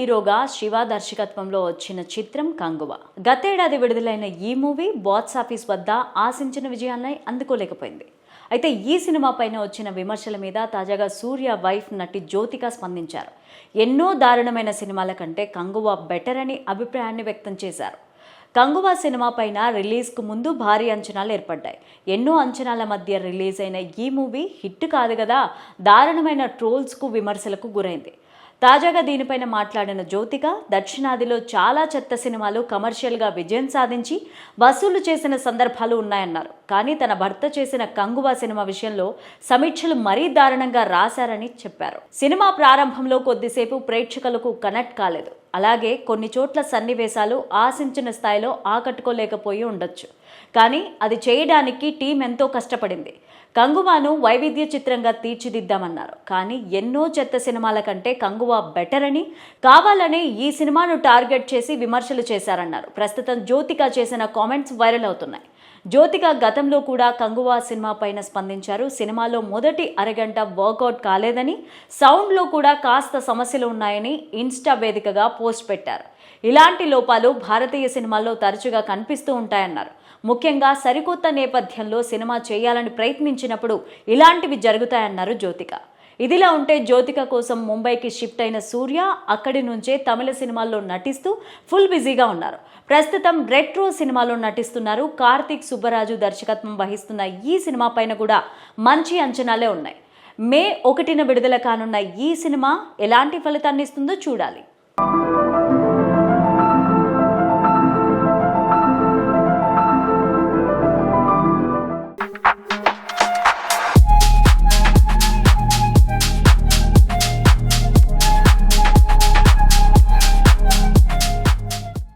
హీరోగా శివ దర్శకత్వంలో వచ్చిన చిత్రం కంగువ. గతేడాది విడుదలైన ఈ మూవీ బాక్స్ ఆఫీస్ వద్ద ఆశించిన విజయాన్ని అందుకోలేకపోయింది. అయితే ఈ సినిమా పైన వచ్చిన విమర్శల మీద తాజాగా సూర్య వైఫ్ నటి జ్యోతిక స్పందించారు. ఎన్నో దారుణమైన సినిమాల కంటే కంగువ బెటర్ అని అభిప్రాయాన్ని వ్యక్తం చేశారు. కంగువ సినిమా పైన రిలీజ్కు ముందు భారీ అంచనాలు ఏర్పడ్డాయి. ఎన్నో అంచనాల మధ్య రిలీజ్ అయిన ఈ మూవీ హిట్ కాదు కదా, దారుణమైన ట్రోల్స్కు విమర్శలకు గురైంది. తాజాగా దీనిపైన మాట్లాడిన జ్యోతిక, దక్షిణాదిలో చాలా చెత్త సినిమాలు కమర్షియల్గా విజయం సాధించి వసూలు చేసిన సందర్భాలు ఉన్నాయన్నారు. కానీ తన భర్త చేసిన కంగువ సినిమా విషయంలో సమీక్షలు మరీ దారుణంగా రాశారని చెప్పారు. సినిమా ప్రారంభంలో కొద్దిసేపు ప్రేక్షకులకు కనెక్ట్ కాలేదు. అలాగే కొన్ని చోట్ల సన్నివేశాలు ఆశించిన స్థాయిలో ఆకట్టుకోలేకపోయి ఉండొచ్చు. కానీ అది చేయడానికి టీం ఎంతో కష్టపడింది. కంగువాను వైవిధ్య చిత్రంగా తీర్చిదిద్దామన్నారు. కానీ ఎన్నో చెత్త సినిమాల కంటే కంగువ బెటర్ అని, కావాలనే ఈ సినిమాను టార్గెట్ చేసి విమర్శలు చేశారన్నారు. ప్రస్తుతం జ్యోతిక చేసిన కామెంట్స్ వైరల్ అవుతున్నాయి. జ్యోతిక గతంలో కూడా కంగువ సినిమా పైన స్పందించారు. సినిమాలో మొదటి అరగంట వర్కౌట్ కాలేదని, సౌండ్లో కూడా కాస్త సమస్యలు ఉన్నాయని ఇన్స్టా వేదికగా పోస్ట్ పెట్టారు. ఇలాంటి లోపాలు భారతీయ సినిమాల్లో తరచుగా కనిపిస్తూ ఉంటాయన్నారు. ముఖ్యంగా సరికొత్త నేపథ్యంలో సినిమా చేయాలని ప్రయత్నించినప్పుడు ఇలాంటివి జరుగుతాయన్నారు జ్యోతిక. ఇదిలా ఉంటే జ్యోతిక కోసం ముంబైకి షిఫ్ట్ అయిన సూర్య అక్కడి నుంచే తమిళ సినిమాల్లో నటిస్తూ ఫుల్ బిజీగా ఉన్నారు. ప్రస్తుతం రెట్రో సినిమాలో నటిస్తున్నారు. కార్తీక్ సుబ్బరాజు దర్శకత్వం వహిస్తున్న ఈ సినిమా పైన కూడా మంచి అంచనాలే ఉన్నాయి. మే 1న విడుదల కానున్న ఈ సినిమా ఎలాంటి ఫలితాన్ని ఇస్తుందో చూడాలి.